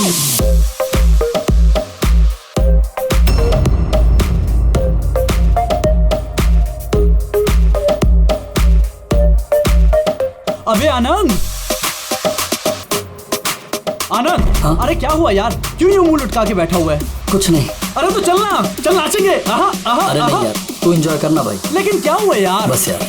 अबे आनंद, आनंद। हाँ? अरे क्या हुआ यार, क्यों यूं मुंह लटका के बैठा हुआ है? कुछ नहीं। अरे तो चलना, चल नाचेंगे। अरे नहीं यार, तू एंजॉय करना भाई। लेकिन क्या हुआ यार? बस यार।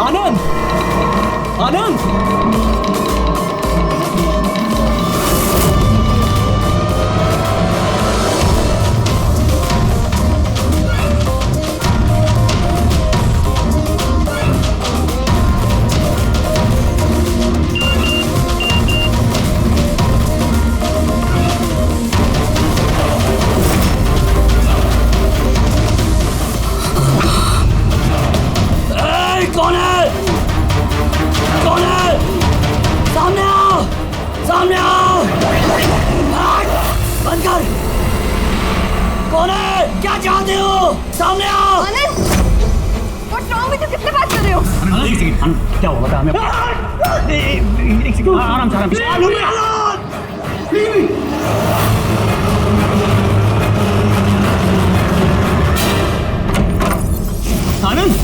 आनंद, आनंद। कौन है? कौन है? सामने आओ, सामने आओ। बंद कर। कौन है? क्या चाहते हो? सामने आओ। आनंद, व्हाट्स रॉन्ग विद यू? किससे बात कर रहे हो? एक सेकंड, क्या हुआ? बता हमें। एक सेकंड, आराम से, आराम से। आनंद, आनंद।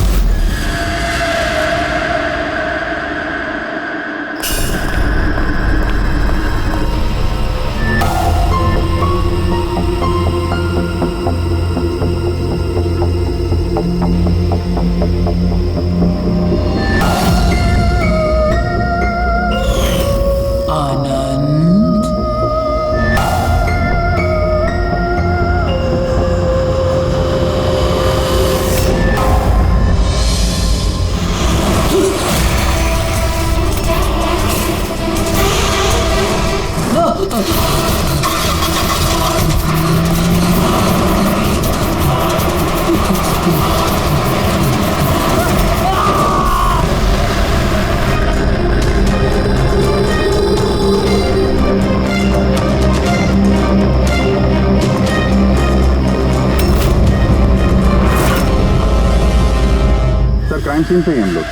क्राइम सीन पे ही हम लोग।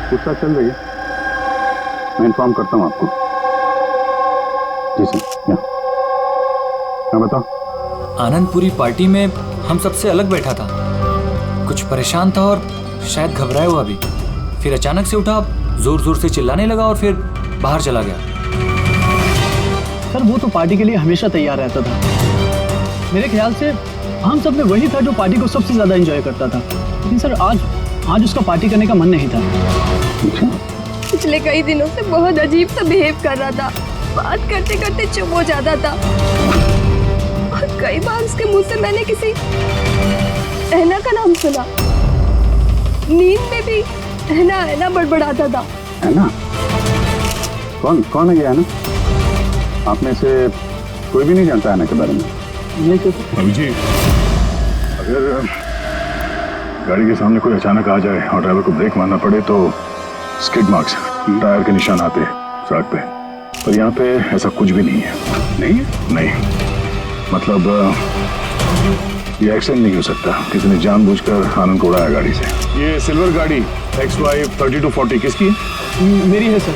पूछताछ चल रही है, मैं इन्फॉर्म करता हूँ आपको। जी सर। हाँ बताओ। आनंद पूरी पार्टी में हम सबसे अलग बैठा था, कुछ परेशान था और शायद घबराया हुआ भी। फिर अचानक से उठा, जोर जोर से चिल्लाने लगा और फिर बाहर चला गया। सर वो तो पार्टी के लिए हमेशा तैयार रहता था। मेरे ख्याल से हम सब में वही था जो पार्टी को सबसे ज्यादा एंजॉय करता था। लेकिन सर आज उसका पार्टी करने का मन नहीं था। पिछले कई दिनों से बहुत अजीब सा बिहेव कर रहा था। बात करते करते चुप हो जाता था और कई बार उसके मुंह से मैंने किसी ऐना का नाम सुना। नींद में भी ऐना ऐना बड़बड़ाता था। ऐना? कौन है ये ऐना? आप में से कोई भी नहीं जानता ऐना के बारे में? नहीं तो अभी जी, अगर गाड़ी के सामने कोई अचानक आ जाए और ड्राइवर को ब्रेक मारना पड़े तो स्किड मार्क्स, टायर के निशान आते हैं सड़क पे। पर यहाँ पे ऐसा कुछ भी नहीं है। नहीं है? नहीं, मतलब ये एक्सीडेंट नहीं हो सकता। किसी ने जानबूझकर आनंद को उड़ाया गाड़ी से। ये सिल्वर गाड़ी XY 3240 किसकी है? मेरी है सर।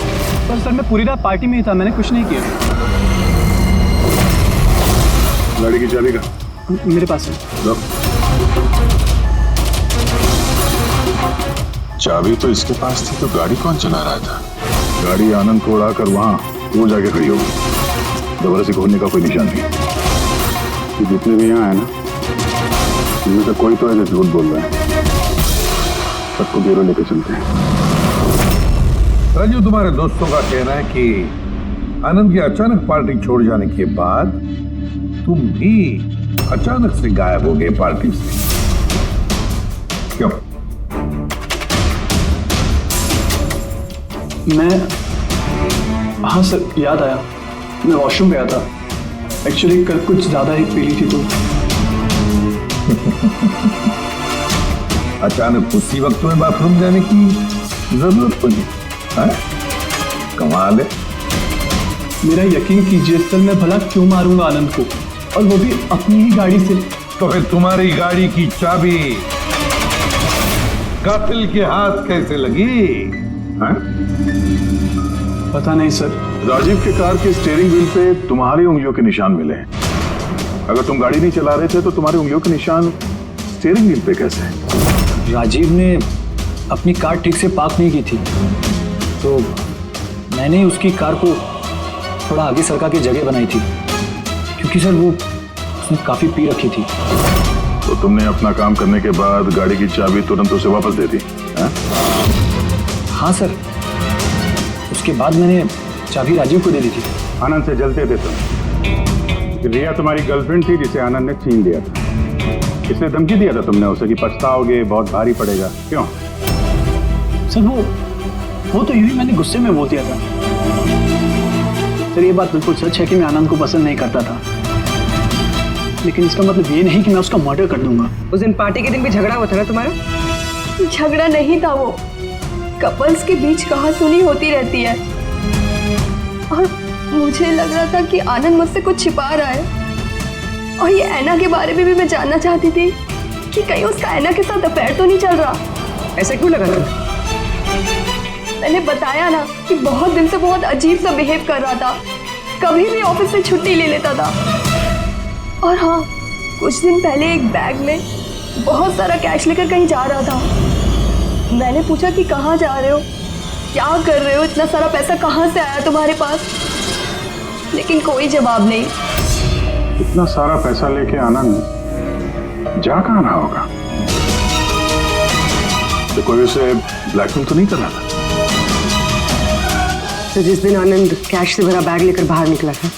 पर सर मैं पूरी रात पार्टी में ही था, मैंने कुछ नहीं किया। गाड़ी की चाबी का मेरे पास है। लो। चाबी तो इसके पास थी, तो गाड़ी कौन चला रहा था? गाड़ी आनंद को उड़ाकर वहां वो जाके खड़ी होगी। दोबारा से खोलने का कोई निशान नहीं। ये जितने भी यहाँ है ना, इनमें से कोई तो है जो झूठ बोल रहा है। सबको ब्यूरो लेके चलते हैं। राजू, तुम्हारे दोस्तों का कहना है कि आनंद की अचानक पार्टी छोड़ जाने के बाद तुम भी अचानक से गायब हो गए पार्टी से। क्यों? मैं, हाँ सर याद आया, मैं वॉशरूम गया था। एक्चुअली कल कुछ ज्यादा ही पी ली थी तो। अचानक उसी वक्त में बाथरूम जाने की जरूरत पड़ी? कमाल है। मेरा यकीन कीजिए सर, मैं भला क्यों मारूंगा आनंद को, और वो भी अपनी ही गाड़ी से। तो फिर तुम्हारी गाड़ी की चाबी कातिल के हाथ कैसे लगी? हैं? पता नहीं सर। राजीव के कार के स्टीयरिंग व्हील पे तुम्हारी उंगलियों के निशान मिले हैं। अगर तुम गाड़ी नहीं चला रहे थे तो तुम्हारी उंगलियों के निशान स्टीयरिंग व्हील पे कैसे? राजीव ने अपनी कार ठीक से पार्क नहीं की थी, तो मैंने उसकी कार को थोड़ा आगे सरका के जगह बनाई थी, क्योंकि सर वो उसने काफी पी रखी थी। तो तुमने अपना काम करने के बाद गाड़ी की चाबी तुरंत उसे वापस दे दी? हैं? हाँ सर, उसके बाद मैंने चाबी राजीव को दे दी थी। आनंद से जलते थे तुम। रिया तुम्हारी गर्लफ्रेंड थी जिसे आनंद ने छीन लिया था। इसलिए धमकी दिया था तुमने उसे कि पछताओगे, बहुत भारी पड़ेगा। क्यों? सर वो तो यूं ही मैंने गुस्से में बोल दिया था। सर ये बात बिल्कुल सच है कि मैं आनंद को पसंद नहीं करता था, लेकिन इसका मतलब ये नहीं कि मैं उसका मर्डर कर दूंगा। उस दिन पार्टी के दिन भी झगड़ा हुआ था ना तुम्हारा? झगड़ा नहीं था, वो कपल्स के बीच कहासुनी होती रहती है, और मुझे लग रहा था कि आनंद मुझसे कुछ छिपा रहा है। और ये ऐना के बारे में भी मैं जानना चाहती थी कि कहीं उसका ऐना के साथ अफेयर तो नहीं चल रहा। ऐसा क्यों लगा था? मैंने बताया ना कि बहुत दिन से बहुत अजीब सा बिहेव कर रहा था, कभी भी ऑफिस से छुट्टी ले लेता था। और हाँ, कुछ दिन पहले एक बैग में बहुत सारा कैश लेकर कहीं जा रहा था। मैंने पूछा कि कहाँ जा रहे हो, क्या कर रहे हो, इतना सारा पैसा कहाँ से आया तुम्हारे पास, लेकिन कोई जवाब नहीं। इतना सारा पैसा लेके आनंद जा कहाँ रहा होगा? तो कोई उसे ब्लैकमेल तो नहीं कर रहा था? तो जिस दिन आनंद कैश से भरा बैग लेकर बाहर निकला था,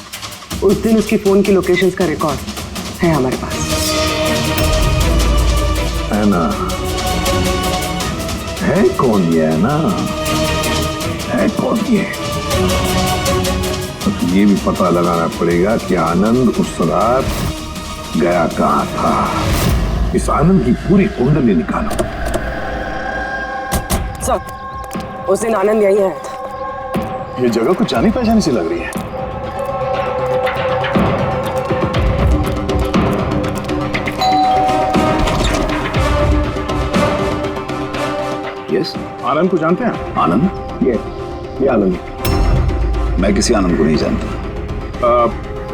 उस दिन उसकी फोन की लोकेशंस का रिकॉर्ड है हमारे पास। है ना? है कौन ये? है ना? है कौन ये? तो ये भी पता लगाना पड़ेगा कि आनंद उस रात गया कहाँ था। इस आनंद की पूरी कुंडली निकालो। सर, उस दिन आनंद यहीं आया था। ये जगह कुछ जानी पहचानी सी लग रही है। यस, आनंद को जानते हैं? आनंद? ये आनंद। मैं किसी आनंद को नहीं जानता।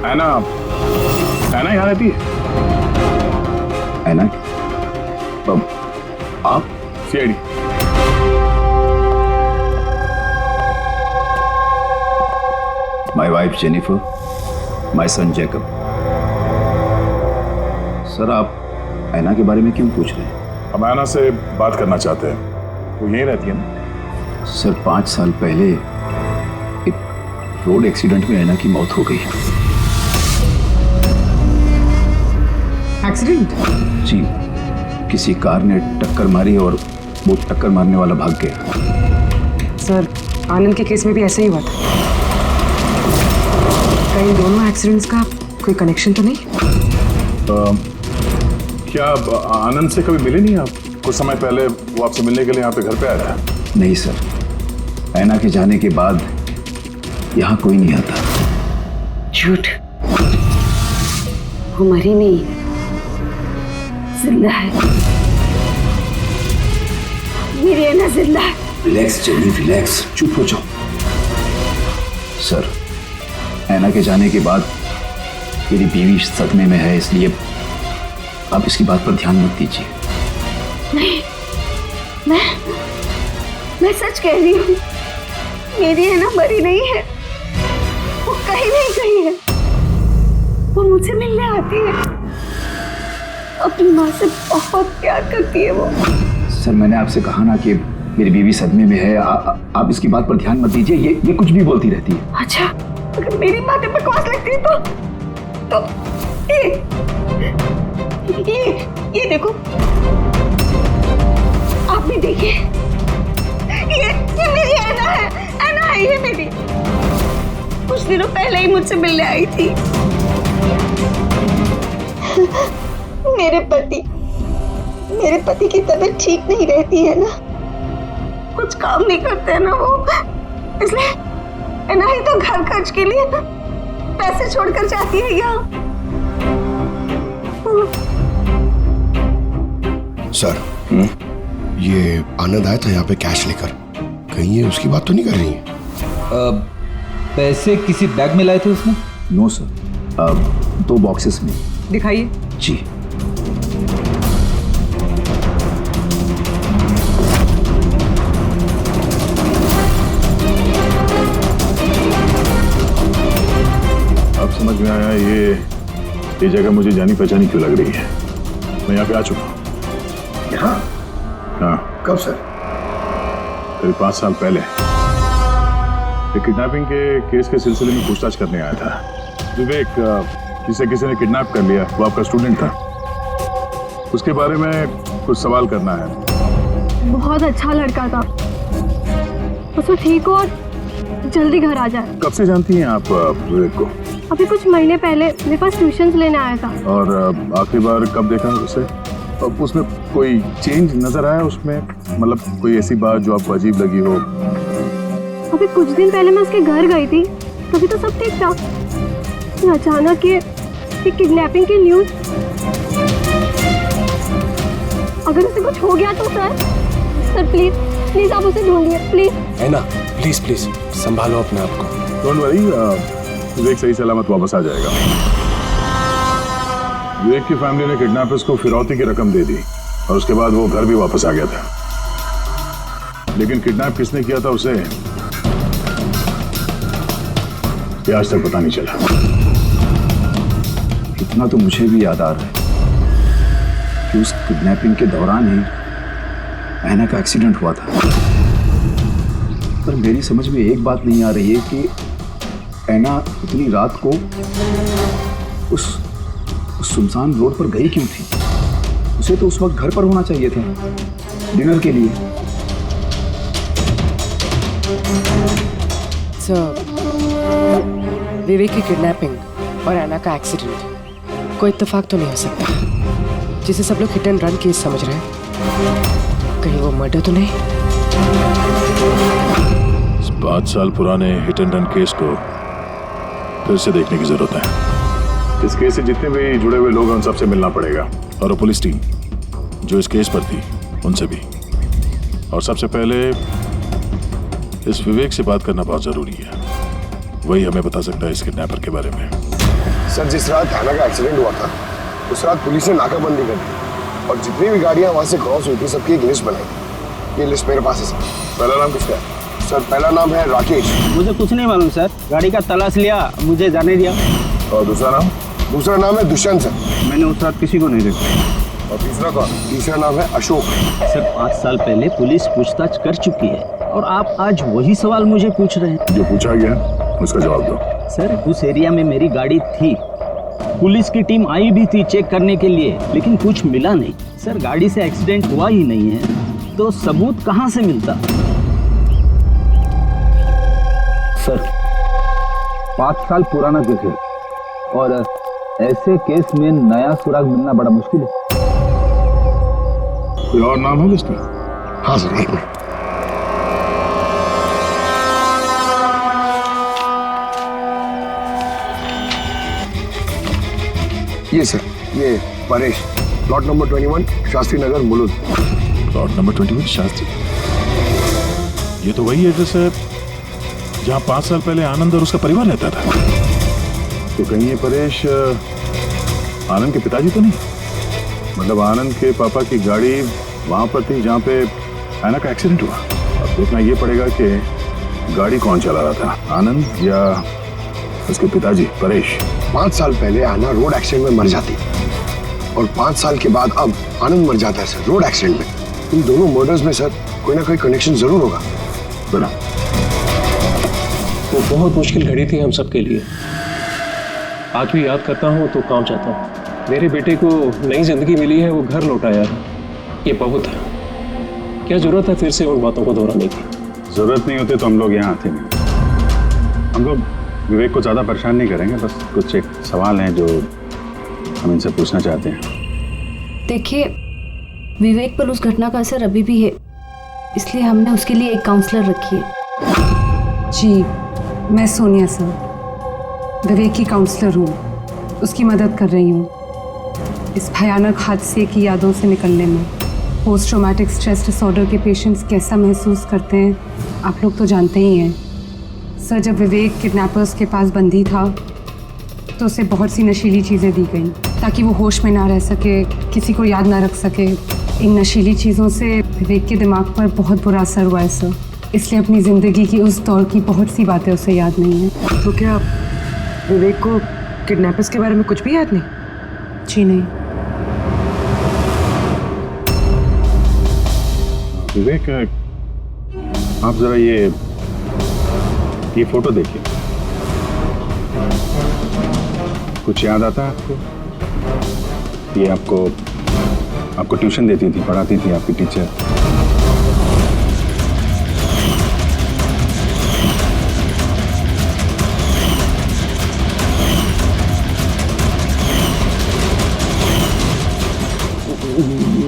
ऐना यहाँ रहती है? ऐना? अब आप? CID. My wife Jennifer, my son Jacob. Sir, आप ऐना के बारे में क्यों पूछ रहे हैं? हम ऐना से बात करना चाहते हैं। वो यहीं रहती है ना? सर, 5 साल पहले एक रोड एक्सीडेंट में ऐना की मौत हो गई। एक्सीडेंट? जी, किसी कार ने टक्कर मारी और वो टक्कर मारने वाला भाग गया। सर, आनंद के केस में भी ऐसा ही हुआ था। कहीं दोनों एक्सीडेंट्स का कोई कनेक्शन तो नहीं? क्या आनंद से कभी मिले नहीं आप? कुछ समय पहले वो आपसे मिलने के लिए यहाँ पे घर पे आया था। नहीं सर, ऐना के जाने के बाद यहाँ कोई नहीं आता। झूठ, वो मरी नहीं, जिंदा है। मेरी ऐना जिंदा है। रिलैक्स जेनी, रिलैक्स, चुप हो जाओ। सर, ऐना के जाने के बाद मेरी बीवी सदमे में है, इसलिए आप इसकी बात पर ध्यान मत दीजिए। नहीं, मैं सच कह रही हूँ, मेरी ऐना मरी नहीं है, वो कहीं नहीं गई है। वो मुझसे मिलने आती है, अपनी माँ से बहुत प्यार करती है वो। सर, मैंने आपसे कहा ना कि मेरी बीवी सदमे में है, आप इसकी बात पर ध्यान मत दीजिए। ये कुछ भी बोलती रहती है। अच्छा, अगर मेरी बातें बकवास लगती है तो ये देखो, आप भी देखिए, ये मेरी ऐना है, ऐना है ये मेरी। कुछ दिनों पहले ही मुझसे मिलने आई थी। मेरे पति की तबीयत ठीक नहीं रहती है ना, कुछ काम नहीं करते हैं ना वो, इसलिए ऐना ही तो घर खर्च के लिए पैसे छोड़कर जाती है यहाँ। सर ये आनंद आया था यहाँ पे कैश लेकर, कहीं ये उसकी बात तो नहीं कर रही है? पैसे किसी बैग में लाए थे उसने? नो सर, 2 बॉक्सेस में। दिखाइए। जी। अब समझ में आया ये जगह मुझे जानी पहचानी क्यों लग रही है। मैं यहाँ पे आ चुका हूँ। यहाँ? हाँ। कब सर? करीब 5 साल पहले एक किडनैपिंग के केस के सिलसिले में पूछताछ करने आया था। विवेक, जिसे किसी ने किडनैप कर लिया, वो आपका स्टूडेंट था। उसके बारे में कुछ सवाल करना है। बहुत अच्छा लड़का था, उसको ठीक हो और जल्दी घर आ जाए। कब से जानती हैं आप विवेक को? अभी कुछ महीने पहले मेरे पास ट्यूशन्स लेने आया था। और आखिरी बार कब देखा उसे? अब उसमें कोई चेंज नजर आया उसमें? मतलब कोई ऐसी बात जो आपको अजीब लगी हो? अभी कुछ दिन पहले मैं उसके घर गई थी, तभी तो सब ठीक था। फिर अचानक ये किडनैपिंग की न्यूज। अगर उसे कुछ हो गया तो सर प्लीज आप उसे ढूंढिए प्लीज। है ना, प्लीज संभालो अपने आप को। डोंट वरी, विवेक सही सलामत वापस आ जाएगा। विवेक की फैमिली ने किडनैपर्स को फिरौती की रकम दे दी और उसके बाद वो घर भी वापस आ गया था। लेकिन किडनैप किसने किया था उसे ये आज तक पता नहीं चला। इतना तो मुझे भी याद आ रहा है कि उस किडनैपिंग के दौरान ही ऐना का एक्सीडेंट हुआ था। पर मेरी समझ में एक बात नहीं आ रही है कि ऐना इतनी रात को उस सुनसान रोड पर गई क्यों थी? उसे तो उस वक्त घर पर होना चाहिए था डिनर के लिए। विवेक की किडनैपिंग और ऐना का एक्सीडेंट कोई इत्तेफाक तो नहीं हो सकता, जिसे सब लोग हिट एंड रन केस समझ रहे हैं। कहीं वो मर्डर तो नहीं? 5 साल पुराने हिट एंड रन केस को फिर से देखने की जरूरत है। इस केस से जितने भी जुड़े हुए लोग हैं उन सबसे मिलना पड़ेगा, और पुलिस टीम जो इस केस पर थी उनसे भी। और सबसे पहले इस विवेक से बात करना बहुत जरूरी है। वही हमें बता सकता है इस किडनैपर के बारे में। सर, जिस रात ऐना का एक्सीडेंट हुआ था उस रात पुलिस ने नाकाबंदी कर दी और जितनी भी गाड़ियां वहां से क्रॉस हुई थी सबकी एक लिस्ट बनाई। ये लिस्ट मेरे पास है सर। पहला नाम किसका है? सर, पहला नाम है राकेश। मुझे कुछ नहीं मालूम सर, गाड़ी का तलाश लिया, मुझे जाने दिया। और दूसरा नाम? दूसरा नाम है दुष्यंत सर। मैंने उस रात किसी को नहीं देखा। और तीसरा कौन? तीसरा नाम है अशोक। सर 5 साल पहले पुलिस पूछताछ कर चुकी है और आप आज वही सवाल मुझे पूछ रहे हैं। जो पूछा गया उसका जवाब दो। सर उस एरिया में मेरी गाड़ी थी, पुलिस की टीम आई भी थी चेक करने के लिए, लेकिन कुछ मिला नहीं। सर गाड़ी से एक्सीडेंट हुआ ही नहीं है तो सबूत कहाँ से मिलता? सर 5 साल पुराना केस है और ऐसे केस में नया सुराग मिलना बड़ा मुश्किल है। कोई और नाम है लिस्ट में? हाँ सर, एक मिनट। ये सर, ये Paresh, plot number 21 Shastri Nagar Mulund. Plot number 21 Shastri. ये तो वही एड्रेस है जहाँ 5 साल पहले आनंद और उसका परिवार रहता था। तो कहीं ये परेश आनंद के पिताजी तो नहीं? मतलब आनंद के पापा की गाड़ी वहां पर थी जहाँ पे ऐना का एक्सीडेंट हुआ। अब देखना ये पड़ेगा कि गाड़ी कौन चला रहा था, आनंद या उसके पिताजी परेश। 5 साल पहले ऐना रोड एक्सीडेंट में मर जाती और 5 साल के बाद अब आनंद मर जाता है सर रोड एक्सीडेंट में। इन दोनों मर्डर्स में सर कोई ना कोई कनेक्शन जरूर होगा। बना वो बहुत मुश्किल घड़ी थी हम सबके लिए। आज भी याद करता हूँ तो काम चाहता हूँ। मेरे बेटे को नई जिंदगी मिली है, वो घर लौटाया है, ये बहुत है। क्या जरूरत है फिर से उन बातों को दोहराने की? जरूरत नहीं होती तो हम लोग यहाँ आते नहीं। हम लोग विवेक को ज्यादा परेशान नहीं करेंगे, बस कुछ एक सवाल हैं जो हम इनसे पूछना चाहते हैं। देखिए, विवेक पर उस घटना का असर अभी भी है, इसलिए हमने उसके लिए एक काउंसलर रखी है। जी, मैं सोनिया सर, विवेक की काउंसलर हूँ, उसकी मदद कर रही हूँ इस भयानक हादसे की यादों से निकलने में। पोस्ट ट्रॉमेटिक स्ट्रेस डिसऑर्डर के पेशेंट्स कैसा महसूस करते हैं आप लोग तो जानते ही हैं। सर, जब विवेक किडनैपर्स के पास बंदी था तो उसे बहुत सी नशीली चीज़ें दी गई ताकि वो होश में ना रह सके, किसी को याद ना रख सके। इन नशीली चीज़ों से विवेक के दिमाग पर बहुत बुरा असर हुआ है सर, इसलिए अपनी ज़िंदगी की उस दौर की बहुत सी बातें उसे याद नहीं है। तो क्या विवेक को किडनैपर्स के बारे में कुछ भी याद नहीं? जी नहीं। विवेक, आप जरा ये फोटो देखिए। कुछ याद आता है आपको? ये आपको ट्यूशन देती थी, पढ़ाती थी आपकी टीचर।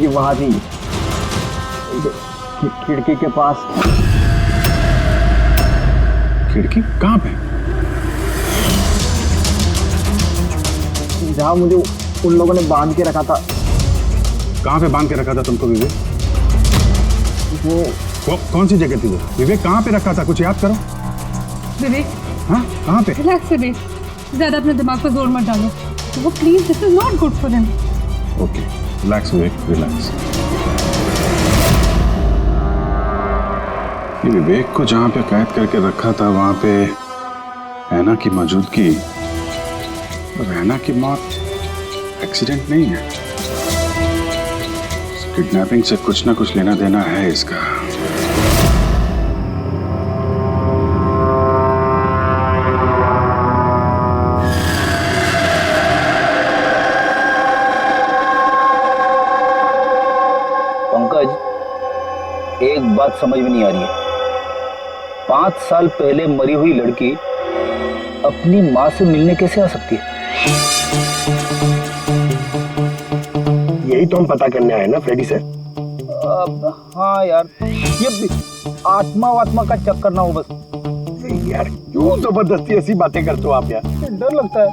ये वहां थी खिड़की के पास। खिड़की कहाँ पे? जहाँ मुझे उन लोगों ने बांध के रखा था। कहाँ पे बांध के रखा था तुमको विवेक? वो कौन सी जगह थी वो? विवेक कहाँ पे रखा था? कुछ याद करो। विवेक, हाँ, कहाँ पे? रिलैक्स विवेक, ज़्यादा अपने दिमाग पर जोर मत डालो। वो please, this is not good for him. Okay, relax Vivek, relax. ये विवेक को जहाँ पे कैद करके रखा था वहाँ पे रैना की मौजूदगी, रैना की मौत एक्सीडेंट नहीं है। किडनैपिंग से कुछ ना कुछ लेना देना है इसका। पंकज, एक बात समझ में नहीं आ रही है। 5 साल पहले मरी हुई लड़की अपनी माँ से मिलने कैसे आ सकती है? यही तो हम पता करने आए ना फ्रेडी सर। हाँ यार, ये आत्मा का चक्कर ना हो बस। यार क्यों जबरदस्ती ऐसी बातें करते हो आप यार? डर लगता है।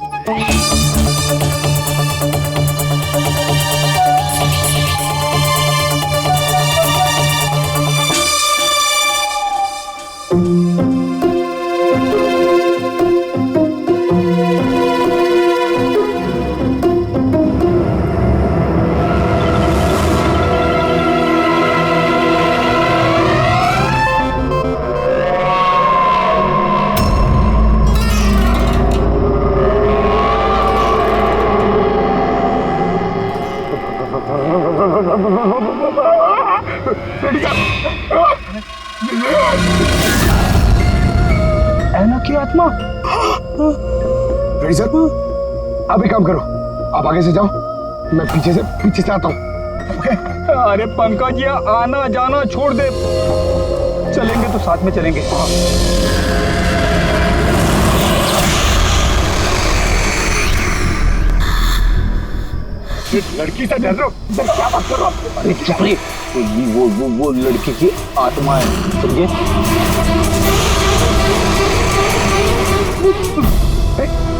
ऐना की आत्मा। फ्रेडी सर, आप एक काम करो, आप आगे से जाओ, मैं पीछे से आता हूँ। अरे पंकज, ये आना जाना छोड़ दे, चलेंगे तो साथ में चलेंगे। लड़की से डर रहे हो? सर क्या बात कर रहे हो आप? अरे क्या रे, वो लड़की की आत्मा है, समझे?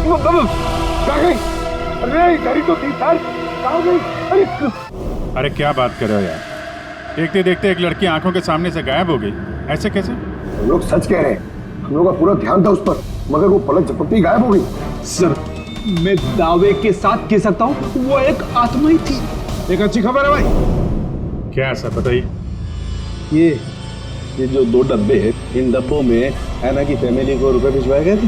कहाँ गई? अरे डरी तो थी सर, कहाँ गई? अरे क्या बात कर रहे हो यार? देखते देखते एक लड़की आंखों के सामने से गायब हो गई, ऐसे कैसे? हम लोग सच कह रहे हैं, हम लोग का पूरा ध्यान था उस पर, मगर वो पलक झपकते ही गायब हो गई। सर, मैं दावे के साथ कह सकता हूँ वो एक आत्मा ही थी। एक अच्छी खबर है भाई। क्या सर, बताइए। ये जो 2 डब्बे हैं, इन डब्बों में ऐना की फैमिली को रुपए भिजवाए गए थे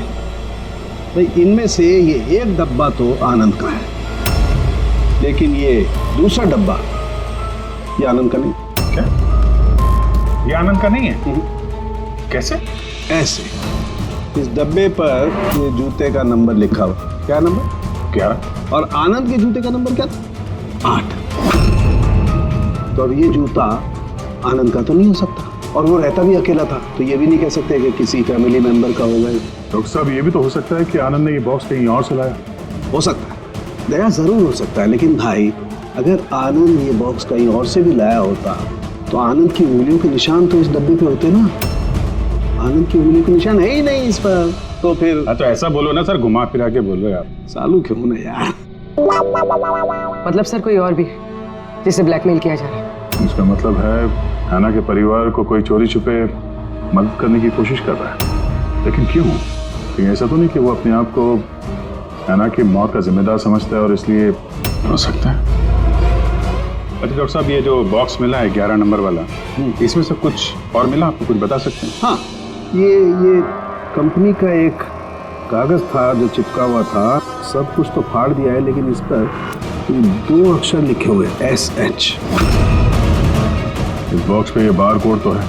भाई। इनमें से ये एक डब्बा तो आनंद का है, लेकिन ये दूसरा डब्बा ये आनंद का नहीं। क्या? ये आनंद का नहीं है? कैसे? ऐसे, इस डब्बे पर ये जूते का नंबर लिखा हुआ। क्या नंबर? क्या? और आनंद के जूते का नंबर क्या था? 8। तो अब ये जूता आनंद का तो नहीं हो सकता, और वो रहता भी अकेला था, तो ये भी नहीं कह सकते कि किसी फैमिली मेंबर का होगा। डॉक्टर साहब, ये भी तो हो सकता है कि आनंद ने ये बॉक्स कहीं और से लाया। हो सकता है, दया जरूर हो सकता है, लेकिन भाई अगर आनंद ये बॉक्स कहीं और से भी लाया होता तो आनंद की उंगलियों के निशान तो इस डब्बे पे होते ना। आनंद की उंगलियों के निशान है ही नहीं इस पर, तो फिर। हाँ, तो ऐसा बोलो ना सर, घुमा फिरा के बोलो यार। सालू क्यों ना यार। मतलब सर कोई और भी जिसे ब्लैकमेल किया जा रहा है? इसका मतलब है हैना के परिवार को कोई चोरी छुपे मदद करने की कोशिश कर रहा है, लेकिन क्यों? कहीं ऐसा तो नहीं कि वो अपने आप को हैना की मौत का जिम्मेदार समझता है और इसलिए? हो सकता है। अच्छा डॉक्टर साहब, ये जो बॉक्स मिला है 11 नंबर वाला, इसमें से कुछ और मिला? आपको कुछ बता सकते हैं? हाँ, ये कंपनी का एक कागज था जो चिपका हुआ था। सब कुछ तो फाड़ दिया है, लेकिन इस पर 2 अक्षर लिखे हुए SH। इस बॉक्स पे ये बार कोड तो है,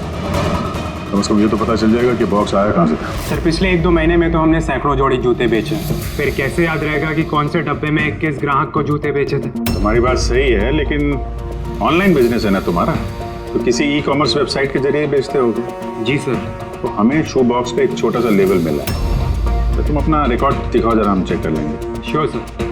कम से कम ये तो पता चल जाएगा कि बॉक्स आया कहाँ से था। सर पिछले 1-2 महीने में तो हमने सैकड़ों जोड़ी जूते बेचे, फिर कैसे याद रहेगा कि कौन से डब्बे में किस ग्राहक को जूते बेचे थे? तुम्हारी बात सही है, लेकिन ऑनलाइन बिजनेस है ना तुम्हारा, तो किसी ई-कॉमर्स वेबसाइट के जरिए बेचते होगे। जी सर। तो हमें शू बॉक्स पे एक छोटा सा लेबल मिला है, तो तुम अपना रिकॉर्ड दिखाओ जरा, हम चेक कर लेंगे। Sure sir.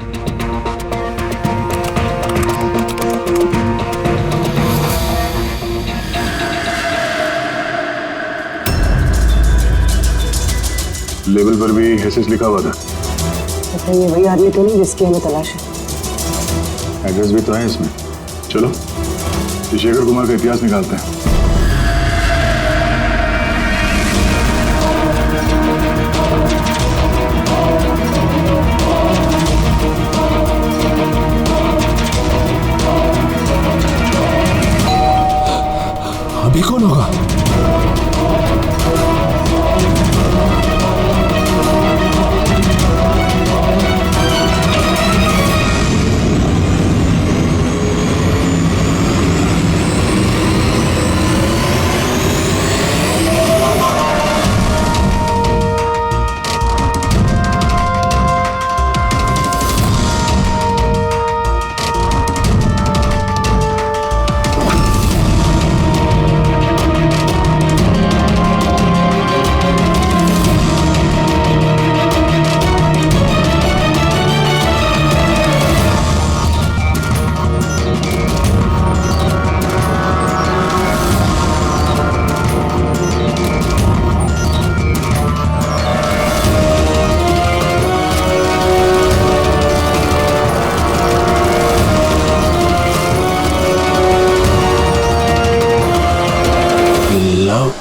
लेबल पर भी एसएस लिखा हुआ था। तो ये वही आदमी तो नहीं जिसकी हमें तलाश है? एड्रेस भी तो है इसमें। चलो शेखर कुमार का इतिहास निकालते हैं। अभी कौन होगा?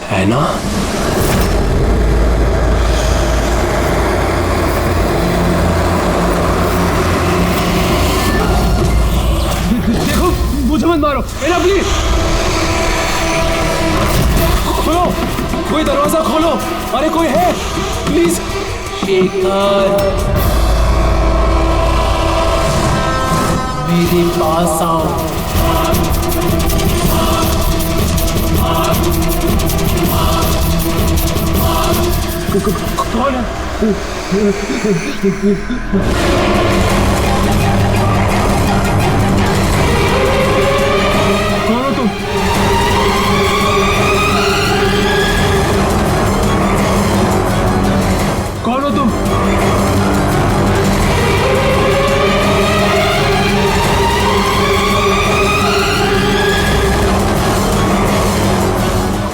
हैना? देखो, मुझे मत मारो, हैना प्लीज। खोलो, कोई दरवाजा खोलो। अरे कोई है, प्लीज। शेखर, मेरे पास आओ। कौन है? कौन हो तुम? कौन हो तुम?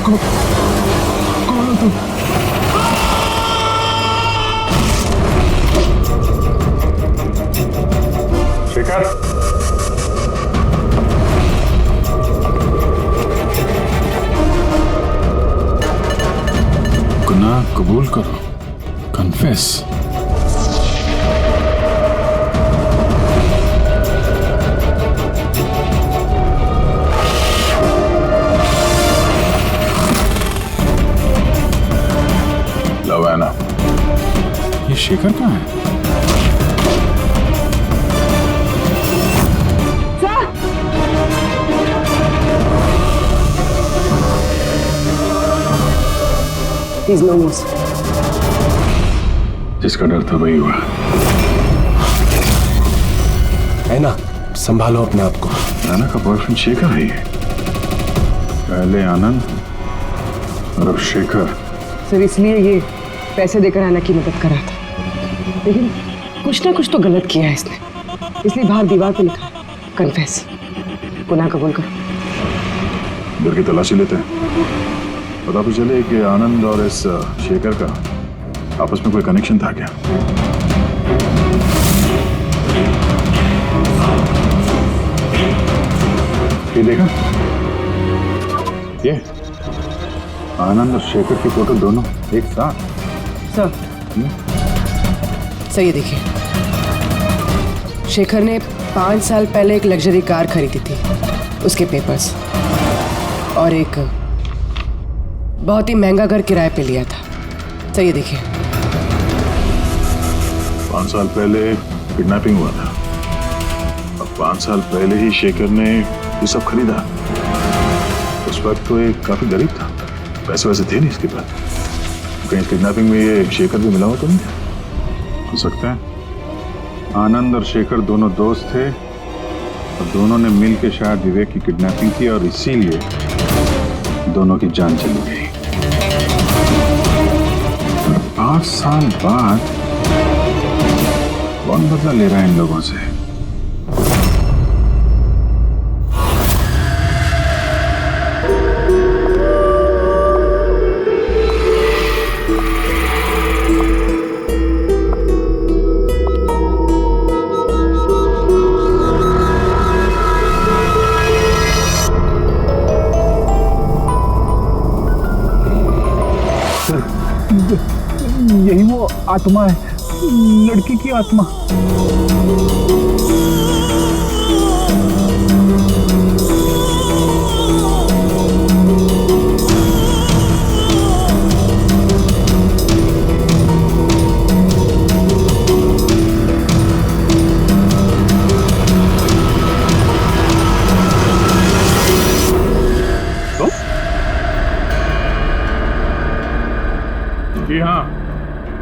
कौन हो तुम? शेखर, गुनाह कबूल करो, कन्फेस। लवाना, ये शेखर कहाँ है? He's no more. जिसका डर था वही हुआ। हैना, संभालो अपने आप को। हैना का बॉयफ्रेंड शेखर है ये। पहले आनंद और अब शेखर। सर इसलिए ये पैसे देकर हैना की मदद कर रहा था, लेकिन कुछ ना कुछ तो गलत किया है इसने, इसलिए बाहर दीवार पे लिखा है कन्फेस, गुनाह कबूल करो। घर की तलाशी लेते हैं, पता भी चले कि आनंद और इस शेखर का आपस में कोई कनेक्शन था क्या? ये देखा, ये आनंद और शेखर की फोटो दोनों एक साथ। सर सर ये देखिए, शेखर ने 5 साल पहले एक लग्जरी कार खरीदी थी, उसके पेपर्स, और एक बहुत ही महंगा घर किराए पे लिया था। सर ये देखिए, 5 साल पहले किडनैपिंग हुआ था और 5 साल पहले ही शेखर ने ये सब खरीदा। उस वक्त तो ये काफी गरीब था, पैसे वैसे थे नहीं इसके पास। कहीं किडनैपिंग में ये शेखर भी मिला हो तो नहीं? हो सकता है आनंद और शेखर दोनों दोस्त थे और दोनों ने मिल के शायद विवेक की किडनैपिंग की और इसीलिए दोनों की जान चली गई। 5 साल बाद कौन बदला ले रहा है इन लोगों से? यही वो आत्मा है, लड़की की आत्मा। जी हाँ,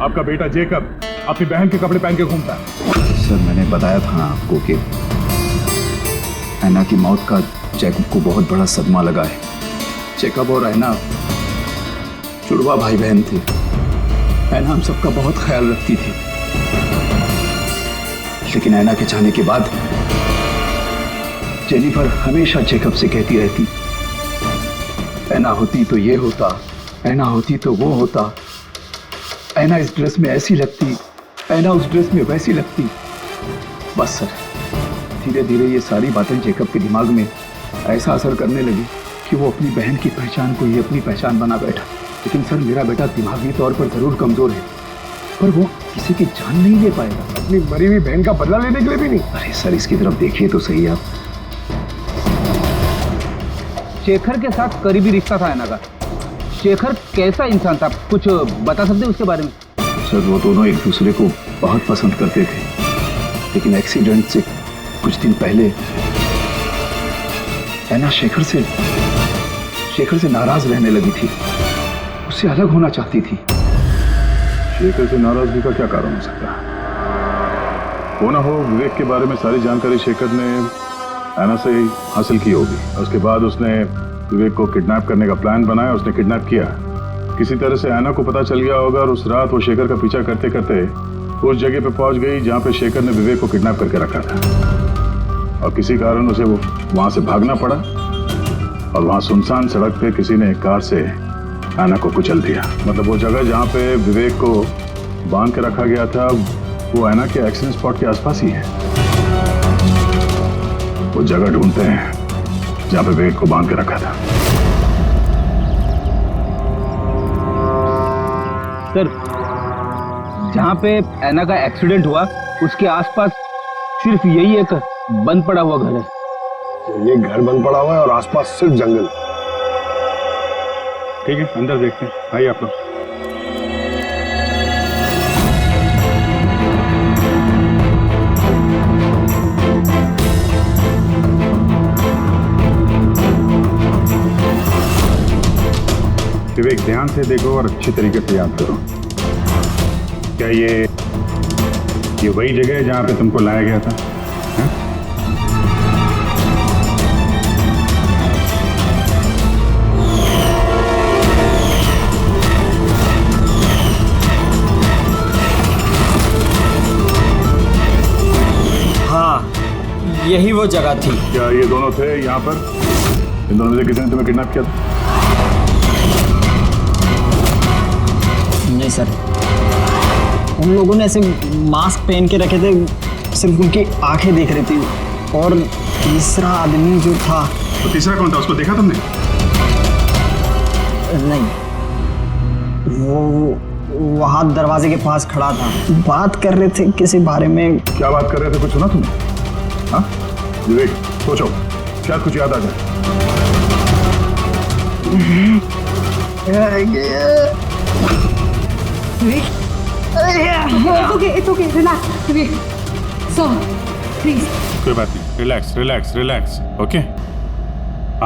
आपका बेटा जेकब अपनी बहन के कपड़े पहन के घूमता है। सर मैंने बताया था आपको कि ऐना की मौत का जैकब को बहुत बड़ा सदमा लगा है। जैकब और ऐना जुड़वा भाई बहन थे। ऐना हम सबका बहुत ख्याल रखती थी, लेकिन ऐना के जाने के बाद जेनिफर हमेशा जैकब से कहती रहती, ऐना होती तो ये होता, ऐना होती तो वो होता, ऐना इस ड्रेस में ऐसी लगती, ऐना उस ड्रेस में वैसी लगती। बस सर, धीरे धीरे ये सारी बातें जेकब के दिमाग में ऐसा असर करने लगी कि वो अपनी बहन की पहचान को ही अपनी पहचान बना बैठा। लेकिन सर मेरा बेटा दिमागी तौर पर जरूर कमजोर है, पर वो किसी की जान नहीं ले पाएगा। अपनी मरी हुई बहन का बदला लेने के लिए भी नहीं। अरे सर इसकी तरफ देखिए तो सही आप। शेखर के साथ करीबी रिश्ता था ऐना का। शेखर कैसा इंसान था, कुछ बता सकते उसके बारे में? सर वो दोनों एक दूसरे को बहुत पसंद करते थे, लेकिन एक्सीडेंट से कुछ दिन पहले ऐना शेखर से नाराज रहने लगी थी, उससे अलग होना चाहती थी। शेखर से नाराजगी का क्या कारण हो सकता है? हो ना हो विवेक के बारे में सारी जानकारी शेखर ने ऐना से हासिल की होगी। उसके बाद उसने विवेक को किडनैप करने का प्लान बनाया, उसने किडनैप किया। किसी तरह से ऐना को पता चल गया होगा और उस रात वो शेखर का पीछा करते करते उस जगह पे पहुंच गई जहां पे शेखर ने विवेक को किडनैप करके रखा था, और किसी कारण उसे वो वहां से भागना पड़ा और वहां सुनसान सड़क पे किसी ने एक कार से ऐना को कुचल दिया। मतलब वो जगह जहां पे विवेक को बांध के रखा गया था वो ऐना के एक्सीडेंट स्पॉट के आसपास ही है। वो जगह ढूंढते हैं जहां पे विवेक को बांध के रखा था। सर जहाँ पे ऐना का एक्सीडेंट हुआ उसके आसपास सिर्फ यही एक बंद पड़ा हुआ घर है। ये घर बंद पड़ा हुआ है और आसपास सिर्फ जंगल। ठीक है, अंदर देखते हैं। आइए आप लोग। विवेक ध्यान से देखो और अच्छी तरीके से याद करो। क्या ये वही जगह है जहां पे तुमको लाया गया था? है? हाँ, यही वो जगह थी। क्या ये दोनों थे यहाँ पर? इन दोनों में से किसी ने तुम्हें किडनैप किया था? नहीं सर, उन लोगों ने ऐसे मास्क पहन के रखे थे, सिर्फ उनकी आंखें दिख रही थी। और तीसरा आदमी जो था, तो तीसरा कौन था? उसको देखा तुमने? नहीं, वो वहाँ दरवाजे के पास खड़ा था, बात कर रहे थे किसी बारे में। क्या बात कर रहे थे, कुछ सुना तुमने? हाँ विवेक, सोचो शायद कुछ याद आ जाए। It's okay, relax, Vivek. Sir, please. कोई बात नहीं, रिलैक्स रिलैक्स रिलैक्स। ओके,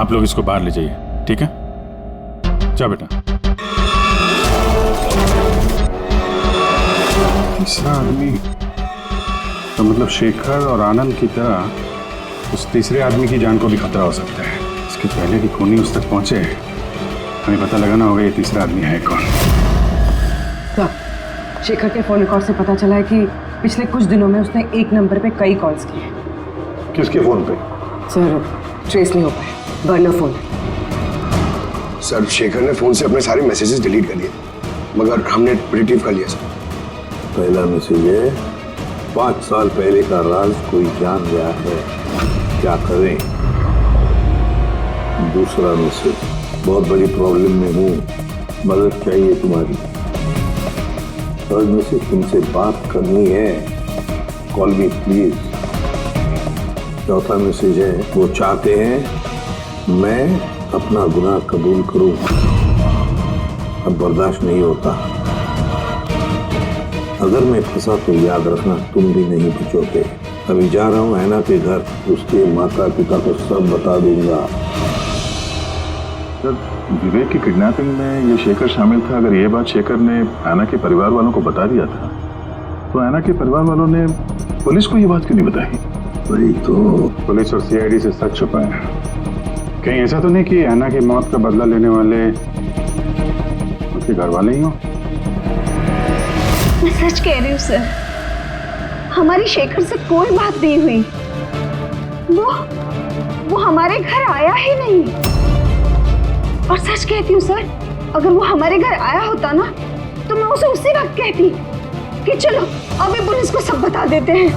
आप लोग इसको बाहर ले जाइए, ठीक है? जा बेटा। तीसरा आदमी तो मतलब शेखर और आनंद की तरह उस तीसरे आदमी की जान को भी खतरा हो सकता है। इसके पहले कि खूनी उस तक पहुंचे, हमें पता लगाना होगा ये तीसरा आदमी है कौन। सर, शेखर के फोन रिकॉर्ड से पता चला है कि पिछले कुछ दिनों में उसने एक नंबर पे कई कॉल्स किए। किसके फोन पे? सर, ट्रेस नहीं हो पाए, बर्नर फोन। सर, शेखर ने फोन से अपने सारे मैसेजेस डिलीट कर दिए, मगर हमने रिट्रीव कर लिया सर। पहला मैसेज है, 5 साल पहले का राज कोई जान गया है, क्या करें। दूसरा मैसेज, बहुत बड़ी प्रॉब्लम में हूँ, मदद चाहिए तुम्हारी। थर्ड मैसेज, तुमसे बात करनी है, कॉल मी प्लीज। चौथा मैसेज है, वो चाहते हैं मैं अपना गुनाह कबूल करूं, अब बर्दाश्त नहीं होता। अगर मैं फंसा तो याद रखना तुम भी नहीं बचोगे। अभी जा रहा हूँ ऐना के घर, उसके माता पिता को सब बता दूंगा। सर, विवेक की किडनैपिंग में ये शेखर शामिल था। अगर ये बात शेखर ने ऐना के परिवार वालों को बता दिया था, तो ऐना के परिवार वालों ने पुलिस को ये बात क्यों नहीं बताई? वही तो, पुलिस और सीआईडी से सच छुपाया। कहीं ऐसा तो नहीं कि ऐना की मौत का बदला लेने वाले उसके घर वाले ही हो? मैं सच कह रही हूँ सर, हमारी शेखर से कोई बात नहीं हुई। वो हमारे घर आया ही नहीं। और सच कहती हूँ सर, अगर वो हमारे घर आया होता ना, तो मैं उसे उसी वक्त कहती कि चलो अभी पुलिस को सब बता देते हैं।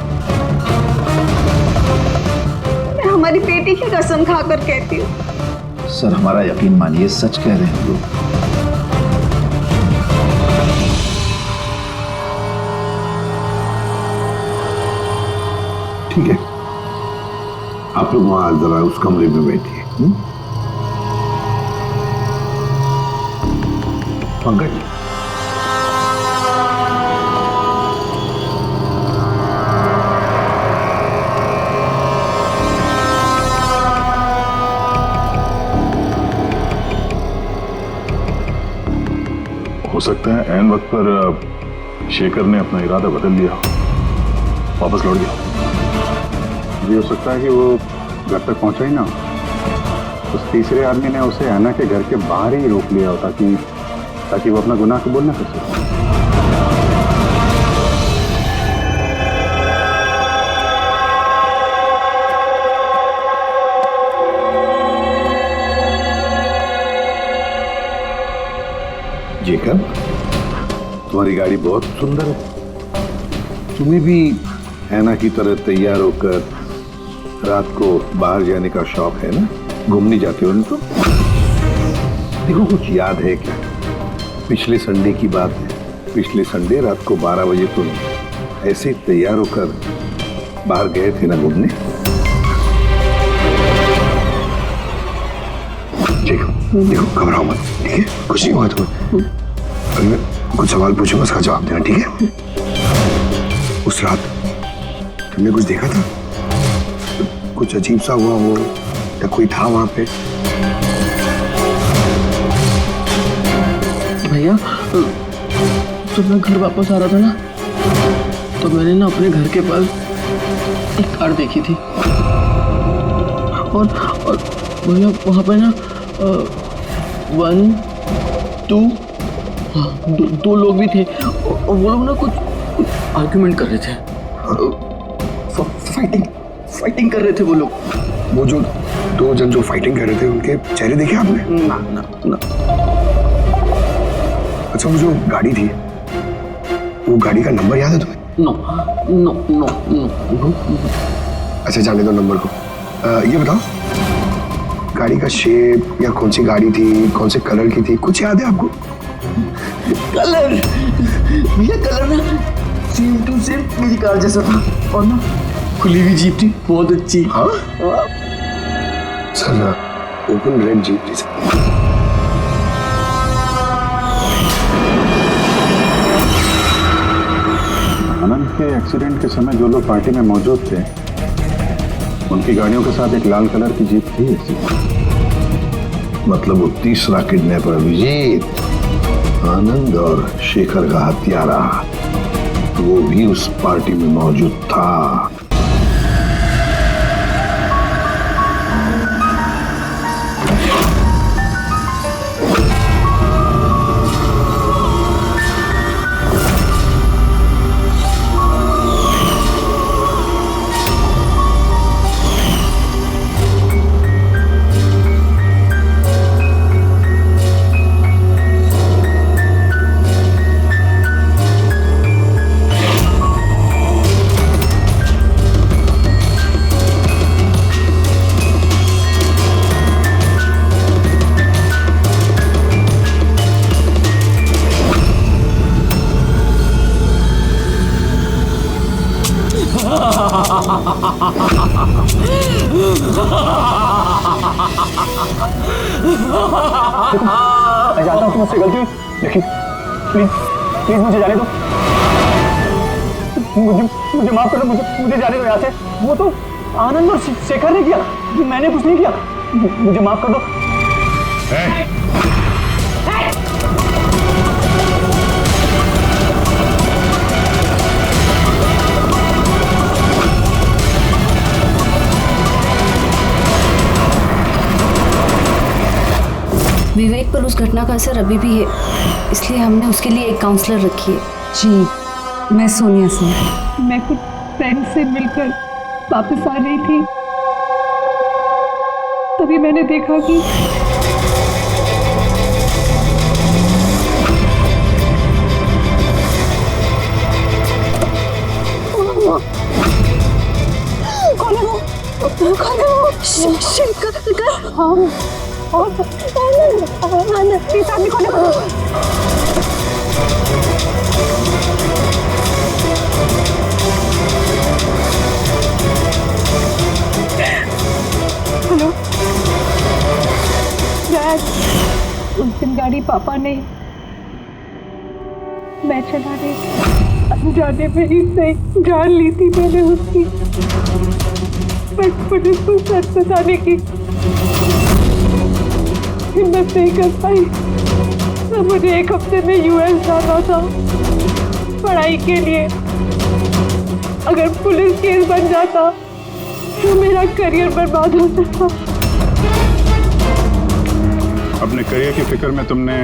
मैं हमारी बेटी की कसम खाकर कहती हूँ। सर, हमारा यकीन मानिए, सच कह रहे हैं लोग। ठीक है, आप लोग वहां जरा उस कमरे में बैठिए। पंकज, हो सकता है ऐन वक्त पर शेखर ने अपना इरादा बदल लिया, वापस लौट गया। ये हो सकता है कि वो घर तक पहुंचा ही ना, उस तीसरे आदमी ने उसे ऐना के घर के बाहर ही रोक लिया हो, ताकि वो अपना गुनाह कबूल ना कर सके। जेकब, तुम्हारी गाड़ी बहुत सुंदर है। तुम्हें भी ऐना की तरह तैयार होकर रात को बाहर जाने का शौक है ना? घूमने जाते हो ना तुम? देखो, कुछ याद है क्या? पिछले संडे की बात है। पिछले संडे रात को 12 बजे तुम ऐसे तैयार होकर बाहर गए थे ना घूमने? देखो, घबराओ मत, ठीक है? कुछ नहीं हुआ तुम्हें। अगर मैं कुछ सवाल पूछूंगा, उसका जवाब देना, ठीक है? उस रात तुमने कुछ देखा था? कुछ अजीब सा हुआ हो, या कोई था वहां पे? भैया, जब मैं घर वापस आ रहा था ना, तो मैंने ना अपने घर के पास एक कार देखी थी, और भैया वहाँ पे ना 1, 2, दो लोग भी थे, और वो लोग ना कुछ आर्ग्यूमेंट कर रहे थे, फाइटिंग कर रहे थे वो लोग। वो जो 2 जन जो फाइटिंग कर रहे थे, उनके चेहरे देखे आपने? ना। अच्छा, वो जो गाड़ी थी, वो गाड़ी का नंबर याद है तुम्हें? नो। अच्छा, जाने दो नंबर को। ये बताओ, गाड़ी का शेप या कौन सी गाड़ी थी, कौन से कलर की थी, कुछ याद है आपको? कलर भैया, कलर ना सेम टू सेम मेरी कार जैसा था, और ना खुली हुई जीप थी, बहुत अच्छी। हाँ सर, ओपन रेड जीप थी सर। आनंद के एक्सीडेंट के समय जो लोग पार्टी में मौजूद थे उनकी गाड़ियों के साथ एक लाल कलर की जीप थी ऐसी। मतलब वो तीसरा किडनैपर अभिजीत, आनंद और शेखर का हत्यारा, वो भी उस पार्टी में मौजूद था। मैं जानता हूँ मुझसे गलती हुई, लेकिन प्लीज प्लीज मुझे जाने दो। मुझे माफ कर दो, मुझे जाने दो यहाँ से। वो तो आनंद और शेखर ने किया, मैंने कुछ नहीं किया। मुझे माफ कर दो। विवेक पर उस घटना का असर अभी भी है, इसलिए हमने उसके लिए एक काउंसलर रखी है। जी, मैं सोनिया सिंह। मैं कुछ फ्रेंड से मिलकर वापस आ रही थी, तभी मैंने देखा कि कौन है वो? कौन है वो? शेखर। हाँ, और आदमी कौन है? हेलो डैड, उस दिन गाड़ी पापा ने, मैं चलाने अनजाने में ही सही जान ली थी मैंने उसकी, बट पुलिस को सच बताने की हिम्मत नहीं कर पाई। तो मुझे एक हफ्ते में यूएस जाना था पढ़ाई के लिए। अगर पुलिस केस बन जाता तो मेरा करियर बर्बाद हो सकता। अपने करियर की फिक्र में तुमने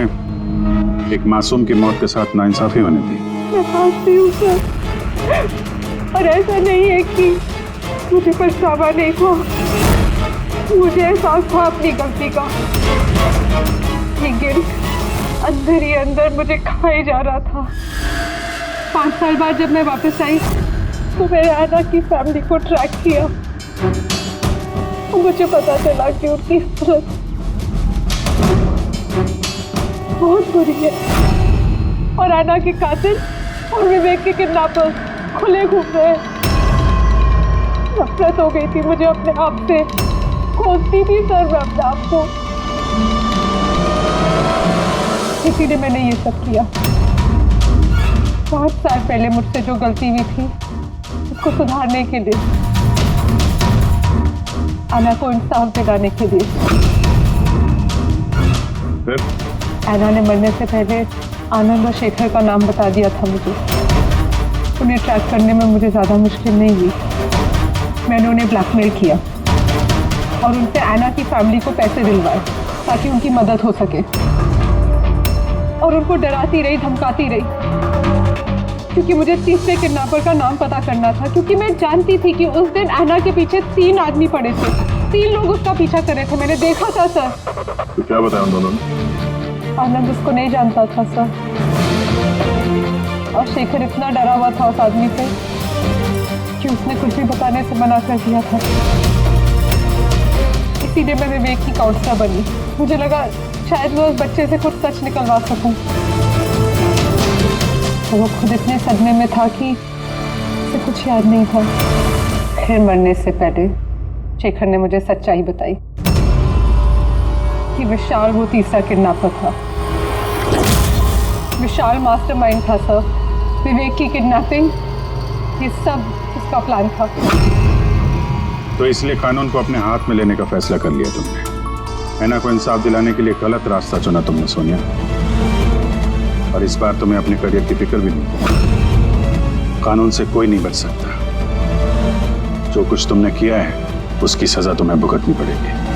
एक मासूम की मौत के साथ नाइंसाफी होने दी। मैं समझती हूँ सर, और ऐसा नहीं है कि मुझे पछतावा नहीं हुआ, मुझे एहसास था अपनी गलती का। ये गिल्ट अंदर ही अंदर मुझे खाए जा रहा था। 5 साल बाद जब मैं वापस आई तो मैंने आना की फैमिली को ट्रैक किया। मुझे पता चला कि उनकी हालत बहुत बुरी है और आना के कातिल और विवेक के किडनैपर खुले घूम रहे हैं। नफरत हो गई थी मुझे अपने आप से, खोजती थी सर मैं अपने आप को, इसीलिए मैंने ये सब किया। 5 साल पहले मुझसे जो गलती हुई थी उसको सुधारने के लिए, आना को इंसाफ दिलाने के लिए। आना ने मरने से पहले आनंद और शेखर का नाम बता दिया था मुझे। उन्हें ट्रैक करने में मुझे ज़्यादा मुश्किल नहीं हुई। मैंने उन्हें ब्लैकमेल किया और उनसे आना की फैमिली को पैसे दिलवाए ताकि उनकी मदद हो सके, और उनको डराती रही, धमकाती रही, क्योंकि मुझे तीसरे किडनैपर का नाम पता करना था। क्योंकि मैं जानती थी कि उस दिन आना के पीछे 3 आदमी पड़े थे, 3 लोग उसका पीछा कर रहे थे। मैंने देखा था सर। तो क्या बताया उन दोनों ने? आनंद उसको नहीं जानता था सर, और शेखर इतना डरा हुआ था उस आदमी से कि उसने कुछ भी बताने से मना कर दिया था। इसीलिए इसीलिए मैं विवेक की काउंसलर बनी। मुझे लगा शायद मैं उस बच्चे से कुछ सच निकलवा सकूं। तो वो खुद इतने सदमे में था कि उसे कुछ याद नहीं था। फिर मरने से पहले शेखर ने मुझे सच्चाई बताई कि विशाल वो तीसरा किडनैपर था। विशाल मास्टरमाइंड था सर। विवेक की किडनैपिंग, ये सब उसका प्लान था। तो इसलिए कानून को अपने हाथ में लेने का फैसला कर लिया तुमने। ऐना को इंसाफ दिलाने के लिए गलत रास्ता चुना तुमने सोनिया, और इस बार तुम्हें अपने करियर की फिक्र भी नहीं। कानून से कोई नहीं बच सकता। जो कुछ तुमने किया है उसकी सजा तुम्हें भुगतनी पड़ेगी।